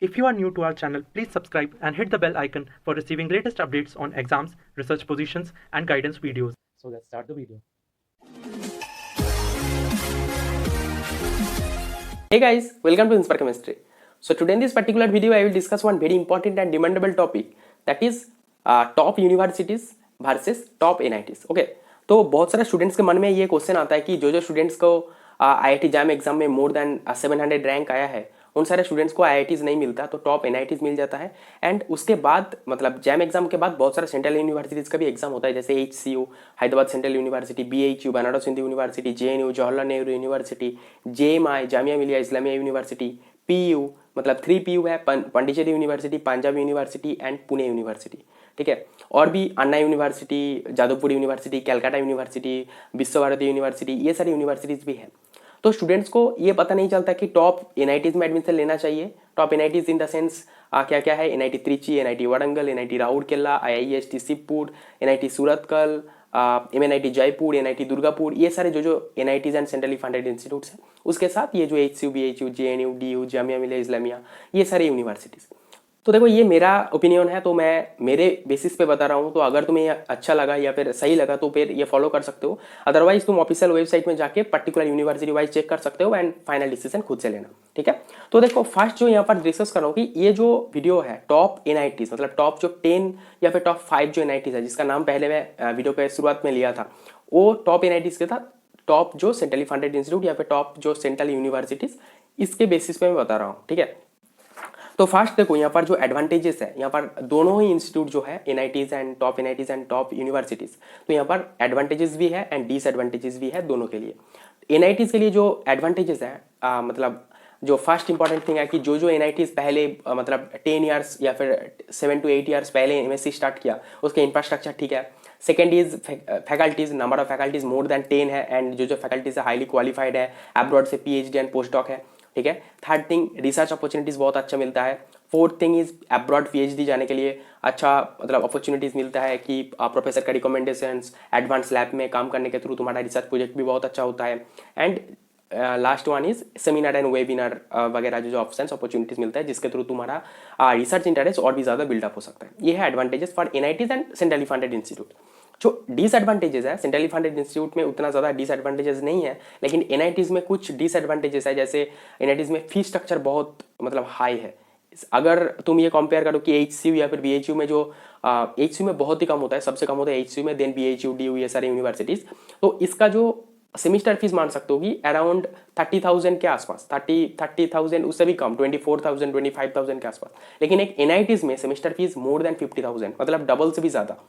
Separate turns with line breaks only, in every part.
If you are new to our channel, please subscribe and hit the bell icon for receiving latest updates on exams, research positions, and guidance videos. So let's start the video.
Hey guys, welcome to Inspire Chemistry. So today in this particular video, I will discuss one very important and demandable topic, that is top universities versus top NITs. Okay, तो बहुत सारे students के मन में ये question आता है कि जो स्टूडेंट्स को IIT जैम एग्जाम में मोर देन 700 रैंक आया है, उन सारे स्टूडेंट्स को IITs नहीं मिलता, तो टॉप NITs मिल जाता है। एंड उसके बाद मतलब जैम एग्जाम के बाद बहुत सारे सेंट्रल यूनिवर्सिटीज़ का भी एग्जाम होता है, जैसे HCU Hyderabad central university, BHU Banaras Hindu university, JNU Jawaharlal Nehru university, JMI Jamia Millia Islamia university, PU मतलब 3 PU है, Pondicherry university, Punjab university and Pune university. ठीक है, और भी Anna university, Jadavpur university, Calcutta university, Vishwa Bharati university, ये सारी यूनिवर्सिटीज़ भी हैं। तो स्टूडेंट्स को ये पता नहीं चलता कि टॉप NITs में एडमिशन लेना चाहिए। Top NITs in the sense क्या क्या है, NIT Trichy, NIT Warangal, NIT Rourkela, IIST Shivpur, NIT Surathkal, MNIT Jaipur, NIT Durgapur, ये सारे जो NITs and centrally funded institutes हैं, उसके साथ ये जो HCU, BHU, JNU, DU, Jamia Millia Islamia, ये सारे यूनिवर्सिटीज़। तो देखो ये मेरा ओपिनियन है, तो मैं मेरे बेसिस पे बता रहा हूँ। तो अगर तुम्हें अच्छा लगा या फिर सही लगा तो फिर ये फॉलो कर सकते हो, अदरवाइज तुम ऑफिशियल वेबसाइट में जाके पर्टिकुलर यूनिवर्सिटी वाइज चेक कर सकते हो एंड फाइनल डिसीजन खुद से लेना। ठीक है, तो देखो फर्स्ट जो यहाँ पर डिस्कस कर रहा हूँ कि ये जो वीडियो है टॉप NITs मतलब टॉप जो 10 या फिर टॉप 5 जो NITs है, जिसका नाम पहले मैं वीडियो के शुरुआत में लिया था, वो टॉप NITs के था, टॉप जो सेंट्रली फंडेड इंस्टीट्यूट या फिर टॉप जो सेंट्रल यूनिवर्सिटीज, इसके बेसिस पे मैं बता रहा हूँ। ठीक है, तो फर्स्ट देखो यहाँ पर जो एडवांटेजेस है, यहाँ पर दोनों ही इंस्टीट्यूट जो है NITs and top NITs and top universities, तो यहाँ पर एडवांटेजेस भी है एंड डिसएडवांटेजेस भी है दोनों के लिए। NITs के लिए जो एडवांटेजेस है मतलब जो फर्स्ट इंपॉर्टेंट थिंग है कि जो NITs पहले मतलब 10 ईयर्स या फिर 7 to 8 ईयर्स पहले MSc स्टार्ट किया, उसके इंफ्रास्ट्रक्चर ठीक है। Second is faculties, number of faculties more than 10 है एंड जो फैकल्टीज है हाईली क्वालिफाइड है, अब्रॉड से PhD एंड पोस्ट डॉक है। ठीक है, थर्ड थिंग रिसर्च अपॉर्चुनिटीज बहुत अच्छा मिलता है। Fourth thing is abroad PhD जाने के लिए अच्छा मतलब अपॉर्चुनिटीज मिलता है कि प्रोफेसर का रिकमेंडेशंस, एडवांस लैब में काम करने के थ्रू तुम्हारा रिसर्च प्रोजेक्ट भी बहुत अच्छा होता है। And last one is seminar and webinar वगैरह जो ऑप्शंस अपॉर्चुनिटीज मिलता है, जिसके थ्रू तुम्हारा रिसर्च इंटरेस्ट और भी ज़्यादा बिल्डअप हो सकता है। ये है advantages for NITs and centrally funded institute. जो डिसएडवांटेजेस है, सेंट्रली फंडेड इंस्टीट्यूट में उतना ज़्यादा डिसएडवांटेजेस नहीं है, लेकिन NITs में कुछ डिसएडवांटेजेस है। जैसे NITs में फीस स्ट्रक्चर बहुत मतलब हाई है। अगर तुम ये कंपेयर करो कि HCU या फिर BHU में जो HCU में बहुत ही कम होता है, सबसे कम होता है HCU में, देन BHU, DU, ये सारे यूनिवर्सिटीज, तो इसका जो सेमिस्टर फीस मान सकते हो कि अराउंड 30,000 के आसपास, 30,000 उससे भी कम, 24,000, 25,000 के आसपास। लेकिन एक NITs में सेमिस्टर फीस मोर देन 50,000 मतलब डबल से भी ज़्यादा।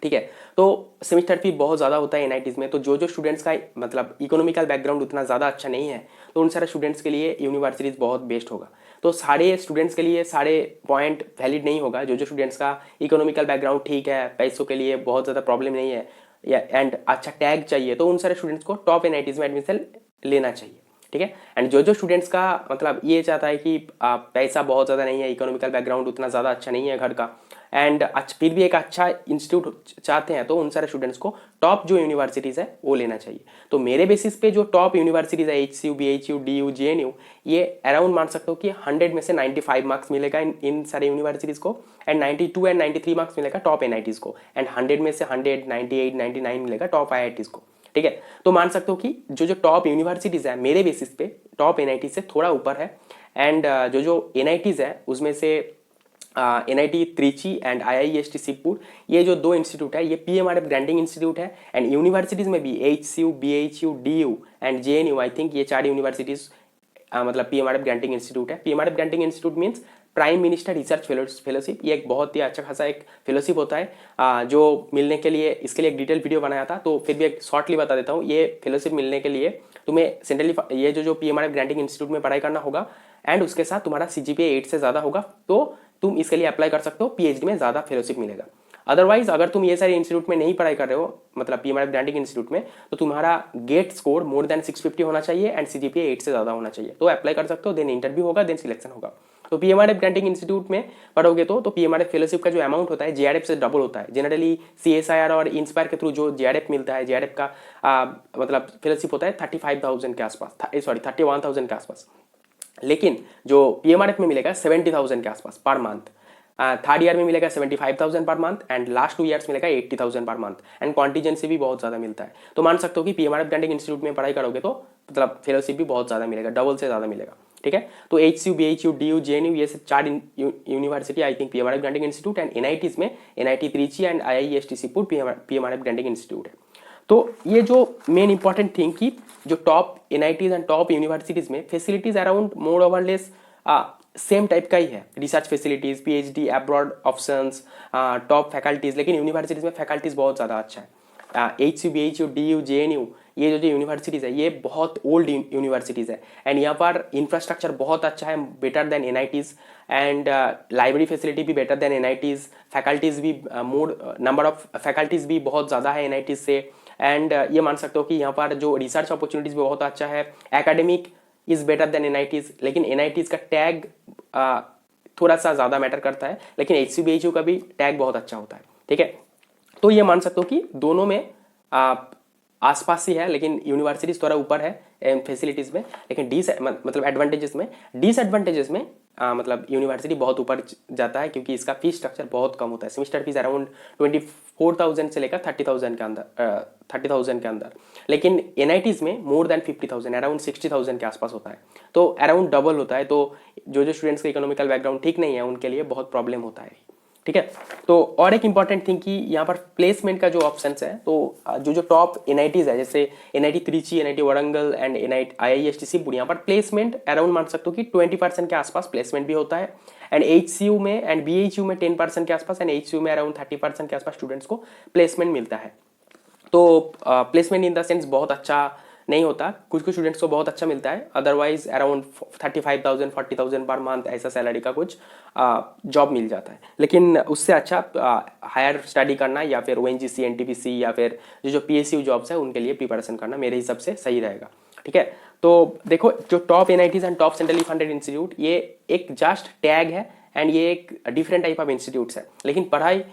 ठीक है, तो सेमिस्टर फी बहुत ज़्यादा होता है NITs में। तो जो स्टूडेंट्स का मतलब इकोनॉमिकल बैकग्राउंड उतना ज़्यादा अच्छा नहीं है, तो उन सारे स्टूडेंट्स के लिए यूनिवर्सिटीज़ बहुत बेस्ट होगा। तो सारे स्टूडेंट्स के लिए सारे पॉइंट वैलिड नहीं होगा। जो स्टूडेंट्स का इकोनॉमिकल बैकग्राउंड ठीक है, पैसों के लिए बहुत ज़्यादा प्रॉब्लम नहीं है या एंड अच्छा टैग चाहिए, तो उन सारे स्टूडेंट्स को टॉप NITs में एडमिशन लेना चाहिए। ठीक है, एंड जो स्टूडेंट्स का मतलब ये चाहता है कि पैसा बहुत ज़्यादा नहीं है, इकोनॉमिकल बैकग्राउंड उतना ज़्यादा अच्छा नहीं है घर का, एंड फिर भी एक अच्छा इंस्टीट्यूट चाहते हैं, तो उन सारे स्टूडेंट्स को टॉप जो यूनिवर्सिटीज़ है वो लेना चाहिए। तो मेरे बेसिस पे जो टॉप यूनिवर्सिटीज़ है HCU, BHU, DU, JNU, ये अराउंड मान सकते हो कि 100 में से 95 मार्क्स मिलेगा इन सारे यूनिवर्सिटीज़ को, एंड 92 एंड 93 मार्क्स मिलेगा टॉप NITs को, एंड 100 में से 100, 98, 99 मिलेगा टॉप IITs को। ठीक है, तो मान सकते हो कि जो टॉप यूनिवर्सिटीज़ है मेरे बेसिस पे टॉप NITs से थोड़ा ऊपर है, एंड जो NITs है उसमें से NIT Trichy and IIST Shivpur, ये जो दो इंस्टीट्यूट है ये PMRF ग्रांटिंग इंस्टीट्यूट है। एंड यूनिवर्सिटीज़ में भी HCU, BHU, DU and JNU, I think ये 4 यूनिवर्सिटीज़ मतलब PMRF ग्रांटिंग इंस्टीट्यूट है। PMRF granting institute means prime minister research fellowship. ये एक बहुत ही अच्छा खासा एक फेलोशिप होता है जो मिलने के लिए, इसके लिए एक डिटेल वीडियो बनाया था, तो फिर भी एक शॉर्टली बता देता हूँ। ये फेलोशिप मिलने के लिए तुम्हें सेंट्रली ये जो PMRF ग्रांटिंग इंस्टीट्यूट में पढ़ाई करना होगा, एंड उसके साथ तुम्हारा CGPA 8 से ज़्यादा होगा, तो तुम इसके लिए अप्लाई कर सकते हो, PhD में ज़्यादा फेलोशिप मिलेगा। अदरवाइज अगर तुम ये सारे इंस्टीट्यूट में नहीं पढ़ाई कर रहे हो, मतलब PMRF ग्रांटिंग इंस्टीट्यूट में, तो तुम्हारा गेट स्कोर मोर देन 650 होना चाहिए एंड CGPA 8 से ज़्यादा होना चाहिए, तो अप्लाई कर सकते हो। देन इंटरव्यू होगा, देन सिलेक्शन होगा। तो PMRF ग्रांटिंग इंस्टीट्यूट में पढ़ोगे तो PMRF फेलोशिप का जो अमाउंट होता है JRF से डबल होता है। जनरली CSIR और इंस्पायर के थ्रू जो JRF मिलता है, JRF का मतलब फेलोशिप होता है 35,000 के आसपास, सॉरी 31,000 के आसपास। लेकिन जो PMRF में मिलेगा 70,000 के आसपास पर मंथ, थर्ड ईयर में मिलेगा 75,000 per month and last 2 years मिलेगा 80,000 पर मंथ एंड कॉन्टीजेंसी भी बहुत ज़्यादा मिलता है। तो मान सकते हो कि PMRF ग्रांटिंग इंस्टीट्यूट में पढ़ाई करोगे तो मतलब फेलोशिप भी बहुत ज़्यादा मिलेगा, डबल से ज़्यादा मिलेगा। ठीक है, तो HCU, BHU, DU, JNU ये सब 4 university I think PMRF granting institute and NITs में NIT Trichy and IIST Sirpur PMRF granting institute है। तो ये जो मेन इंपॉर्टेंट थिंग कि जो top NITs and top universities में facilities around more over less same type का ही है, research facilities, PhD, abroad options, top faculties, लेकिन यूनिवर्सिटीज़ में फैकल्टीज़ बहुत ज़्यादा अच्छा है। HCU, BHU, DU, JNU ये जो यूनिवर्सिटीज़ है ये बहुत ओल्ड यूनिवर्सिटीज़ है एंड यहाँ पर इंफ्रास्ट्रक्चर बहुत अच्छा है, better than NITs and library facility भी बेटर देन NITs, फैकल्टीज़ भी मोर नंबर ऑफ फैकल्टीज़ भी बहुत ज़्यादा है NITs से एंड ये मान सकते हो कि यहाँ पर जो रिसर्च अपॉर्चुनिटीज़ भी बहुत अच्छा है, academic is better than NITs, लेकिन NITs का टैग थोड़ा सा ज़्यादा मैटर करता है, लेकिन HCU, BHU का भी टैग बहुत अच्छा होता है। ठीक है, तो ये मान सकते हो कि दोनों में आसपास ही है, लेकिन यूनिवर्सिटीज़ थोड़ा ऊपर है फैसिलिटीज़ में, लेकिन मतलब डिसएडवांटेजेस में मतलब यूनिवर्सिटी बहुत ऊपर जाता है क्योंकि इसका फीस स्ट्रक्चर बहुत कम होता है। सेमिस्टर फीस अराउंड 24,000 से लेकर 30,000 के अंदर 30,000 के अंदर, लेकिन NITs में मोर देन 50,000 अराउंड 60,000 के आसपास होता है, तो अराउंड डबल होता है। तो जो स्टूडेंट्स का इकोनॉमिकल बैकग्राउंड ठीक नहीं है उनके लिए बहुत प्रॉब्लम होता है। ठीक है, तो और एक इम्पॉर्टेंट थिंग कि यहाँ पर प्लेसमेंट का जो ऑप्शन है, तो जो टॉप NITs है जैसे NIT Trichy, NIT Warangal and NIT IIST Sirpur, यहाँ पर प्लेसमेंट अराउंड मान सकते हो कि 20% के आसपास प्लेसमेंट भी होता है एंड HCU में एंड BHU में 10% के आसपास एंड HCU में अराउंड 30% के आसपास स्टूडेंट्स को प्लेसमेंट मिलता है। तो प्लेसमेंट इन द सेंस बहुत अच्छा नहीं होता, कुछ स्टूडेंट्स को बहुत अच्छा मिलता है, अदरवाइज अराउंड 35,000 40,000 पर मंथ ऐसा सैलरी का कुछ जॉब मिल जाता है। लेकिन उससे अच्छा हायर स्टडी करना या फिर ONGC, NTPC या फिर जो PSU जॉब्स है उनके लिए प्रिपरेशन करना मेरे हिसाब से सही रहेगा। ठीक है, तो देखो जो top NITs and top centrally funded institute ये एक जस्ट टैग है एंड ये एक डिफरेंट टाइप ऑफ इंस्टीट्यूट्स है, लेकिन पढ़ाई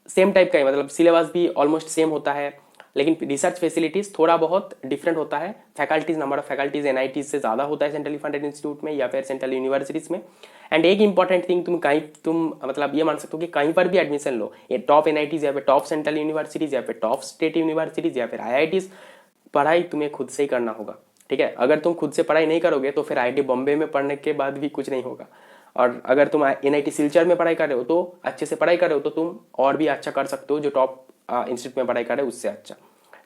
सेम टाइप का है, मतलब सिलेबस भी ऑलमोस्ट सेम होता है, लेकिन रिसर्च फैसिलिटीज़ थोड़ा बहुत डिफरेंट होता है। Faculties, number of faculties NITs से ज़्यादा होता है सेंट्रली फंडेड इंस्टीट्यूट में या फिर सेंट्रल यूनिवर्सिटीज़ में। एंड एक इंपॉर्टेंट थिंग, तुम मतलब ये मान सकते हो कि कहीं पर भी एडमिशन लो, ये टॉप NITs या फिर टॉप सेंट्रल यूनिवर्सिटीज़ या फिर टॉप स्टेट यूनिवर्सिटीज़ या फिर IITs, पढ़ाई तुम्हें खुद से ही करना होगा। ठीक है, अगर तुम खुद से पढ़ाई नहीं करोगे तो फिर IIT बॉम्बे में पढ़ने के बाद भी कुछ नहीं होगा, और अगर तुम NIT सिलचर में पढ़ाई कर रहे हो तो अच्छे से पढ़ाई कर रहे हो तो तुम और भी अच्छा कर सकते हो, जो टॉप इंस्टीट्यूट में पढ़ाई कर रहे हो उससे अच्छा।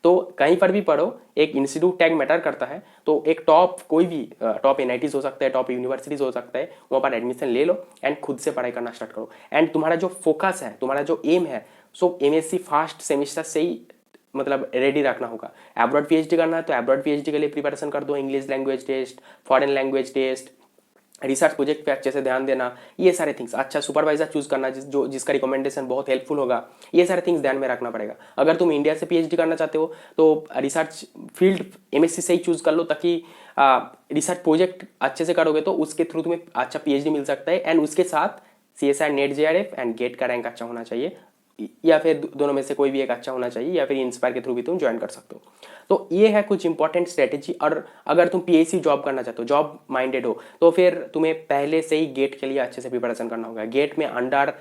तो कहीं पर भी पढ़ो, एक इंस्टीट्यूट टैग मैटर करता है, तो एक टॉप कोई भी टॉप NITs हो सकता है, टॉप यूनिवर्सिटीज़ हो सकता है, वहाँ पर एडमिशन ले लो एंड खुद से पढ़ाई करना स्टार्ट करो। एंड तुम्हारा जो फोकस है, तुम्हारा जो एम है, सो MSc फर्स्ट सेमिस्टर से ही मतलब रेडी रखना होगा। एब्रॉड PhD करना है तो एब्रॉड PhD के लिए प्रिपरेशन कर दो, English language test, foreign language test, research project पे अच्छे से ध्यान देना, ये सारे थिंग्स, अच्छा सुपरवाइजर चूज करना जिसका रिकमेंडेशन बहुत हेल्पफुल होगा, ये सारे थिंग्स ध्यान में रखना पड़ेगा। अगर तुम इंडिया से PhD करना चाहते हो तो रिसर्च फील्ड MSc से ही चूज कर लो, ताकि रिसर्च प्रोजेक्ट अच्छे से करोगे तो उसके थ्रू तुम्हें अच्छा PhD मिल सकता है एंड उसके साथ CSIR, NET, JRF and GATE का रैंक अच्छा होना चाहिए, या फिर दोनों में से कोई भी एक अच्छा होना चाहिए, या फिर इंस्पायर के थ्रू भी तुम ज्वाइन कर सकते हो। तो ये है कुछ इंपॉर्टेंट स्ट्रेटेजी। और अगर तुम PSC जॉब करना चाहते हो, जॉब माइंडेड हो, तो फिर तुम्हें पहले से ही गेट के लिए अच्छे से प्रिपरेशन करना होगा। गेट में अंडर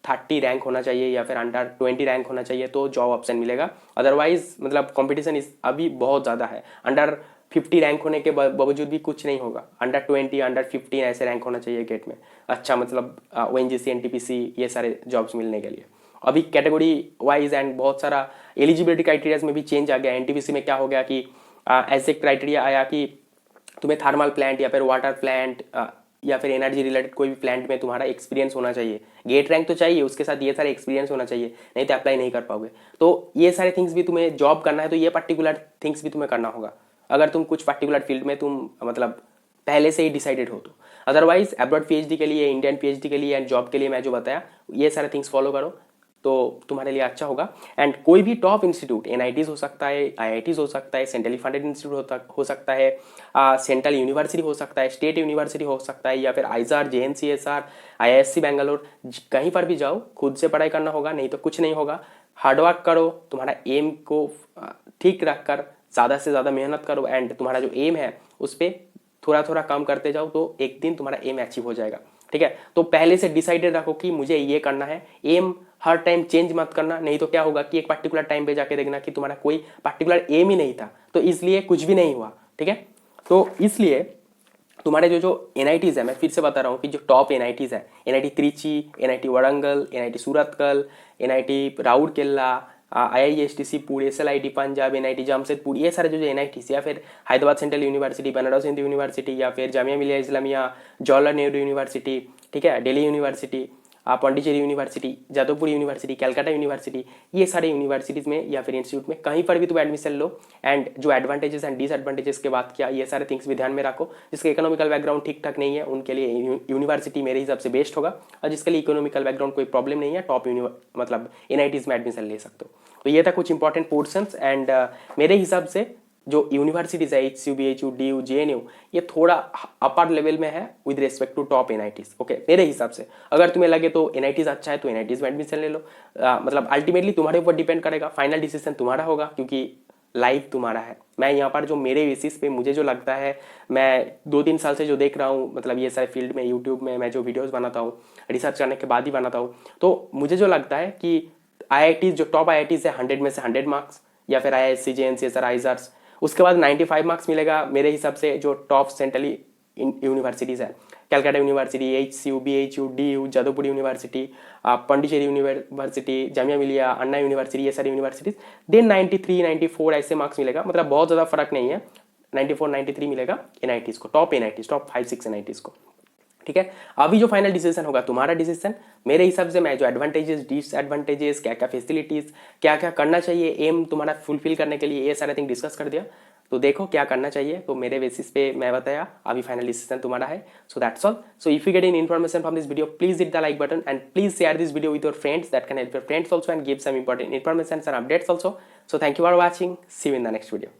30 रैंक होना चाहिए या फिर अंडर 20 रैंक होना चाहिए तो जॉब ऑप्शन मिलेगा, अदरवाइज मतलब कॉम्पिटिशन अभी बहुत ज़्यादा है। अंडर 50 रैंक होने के बावजूद भी कुछ नहीं होगा, अंडर 20, अंडर 15 ऐसे रैंक होना चाहिए गेट में, अच्छा मतलब ONGC, NTPC ये सारे जॉब्स मिलने के लिए। अभी कैटेगरी वाइज एंड बहुत सारा एलिजिबिलिटी क्राइटेरियाज में भी चेंज आ गया। NTPC में क्या हो गया कि ऐसे क्राइटेरिया आया कि तुम्हें थर्मल प्लांट या फिर वाटर प्लांट या फिर एनर्जी रिलेटेड कोई भी प्लांट में तुम्हारा एक्सपीरियंस होना चाहिए। गेट रैंक तो चाहिए, उसके साथ ये सारे एक्सपीरियंस होना चाहिए, नहीं तो अप्लाई नहीं कर पाओगे। तो ये सारे थिंग्स भी तुम्हें जॉब करना है तो ये पर्टिकुलर थिंग्स भी तुम्हें करना होगा, अगर तुम कुछ पर्टिकुलर फील्ड में तुम मतलब पहले से ही डिसाइडेड हो तो। अदरवाइज एब्रॉड PhD के लिए, इंडियन PhD के लिए एंड जॉब के लिए मैं जो बताया ये सारे थिंग्स फॉलो करो तो तुम्हारे लिए अच्छा होगा। एंड कोई भी टॉप इंस्टीट्यूट, NITs हो सकता है, IITs हो सकता है, सेंट्रली फंडेड इंस्टीट्यूट हो सकता है, सेंट्रल यूनिवर्सिटी हो सकता है, स्टेट यूनिवर्सिटी हो सकता है, या फिर ISR, JNCSR, IISc बेंगलोर, कहीं पर भी जाओ खुद से पढ़ाई करना होगा, नहीं तो कुछ नहीं होगा। हार्डवर्क करो, तुम्हारा एम को ठीक रख कर ज़्यादा से ज़्यादा मेहनत करो एंड तुम्हारा जो एम है उस पर थोड़ा थोड़ा काम करते जाओ तो एक दिन तुम्हारा एम अचीव हो जाएगा। ठीक है, तो पहले से डिसाइडेड रखो कि मुझे ये करना है। एम हर टाइम चेंज मत करना, नहीं तो क्या होगा कि एक पर्टिकुलर टाइम पे जाके देखना कि तुम्हारा कोई पर्टिकुलर एम ही नहीं था, तो इसलिए कुछ भी नहीं हुआ। ठीक है, तो इसलिए तुम्हारे जो एनआईटीज है, मैं फिर से बता रहा हूँ कि जो टॉप एनआईटीज है, NIT Trichy, NIT Warangal, NIT Surathkal, NIT Rourkela, IISTC Pune, SLIT Punjab, NIT Jamshedpur, ये सारे जो एनआईटीज या फिर Hyderabad central university, Banaras Hindu university या फिर जामिया मिलिया इस्लामिया, जवाहरलाल नेहरू यूनिवर्सिटी, ठीक है, Delhi university, Pondicherry university, Jadavpur university, Calcutta university, ये सारे यूनिवर्सिटीज़ में या फिर इंस्टीट्यूट में कहीं पर भी तुम एडमिशन लो। एंड जो एडवांटेजेस एंड डिसएडवांटेजेस के बात किया, ये सारे थिंग्स भी ध्यान में रखो। जिसका इकोनॉमिकल बैकग्राउंड ठीक ठाक नहीं है उनके लिए यूनिवर्सिटी मेरे हिसाब से बेस्ट होगा, और जिसके लिए इकोनॉमिकल बैकग्राउंड कोई प्रॉब्लम नहीं है, टॉप मतलब एनआईटीज में एडमिशन ले सकते हो। तो ये था कुछ इंपॉर्टेंट पोर्शंस। एंड मेरे हिसाब से जो यूनिवर्सिटीज है HCU, BHU, DU, JNU, ये थोड़ा अपर लेवल में है with respect to top NITs. Okay, मेरे हिसाब से अगर तुम्हें लगे तो एनआईटीज अच्छा है तो एनआईटीज में एडमिशन ले लो। मतलब अल्टीमेटली तुम्हारे ऊपर डिपेंड करेगा, फाइनल डिसीजन तुम्हारा होगा, क्योंकि लाइफ तुम्हारा है। मैं यहाँ पर जो मेरे बेसिस पे मुझे जो लगता है, मैं 2-3 साल से जो देख रहा हूँ, मतलब ये सारे फील्ड में यूट्यूब में मैं जो वीडियोज़ बनाता हूँ, रिसर्च करने के बाद ही बनाता हूँ, तो मुझे जो लगता है कि IITs जो टॉप IITs है 100 में से 100 मार्क्स, या फिर IISc, JNCSR, IISERS, उसके बाद 95 मार्क्स मिलेगा मेरे हिसाब से जो टॉप सेंट्रल यूनिवर्सिटीज़ है, Calcutta university, HCU, BHU, DU, Jadavpur university, Pondicherry university, Jamia Millia, अन्ना यूनिवर्सिटी, ये सारी यूनिवर्सिटीज़, देन 93, 94 ऐसे मार्क्स मिलेगा। मतलब बहुत ज़्यादा फर्क नहीं है, 94, 93 मिलेगा एनआईटीज़ को, टॉप एनआईटीज़, टॉप 5-6 एनआईटीज़ को। ठीक है, अभी जो फाइनल डिसीजन होगा तुम्हारा डिसीजन। मेरे हिसाब से मैं जो एडवांटेजेस, डिसएडवांटेजेस, क्या क्या फैसिलिटीज, क्या क्या करना चाहिए एम तुम्हारा फुलफिल करने के लिए, ये सारे थिंग डिस्कस कर दिया। तो देखो क्या करना चाहिए, तो मेरे बेसिस पे मैं बताया, अभी फाइनल डिसीजन तुम्हारा है। So that's all. So if you get in information from this video, please hit the like button and please share this video with your friends, that can help your friends also and give some important information and updates also. So thank you for watching, see you in the next video.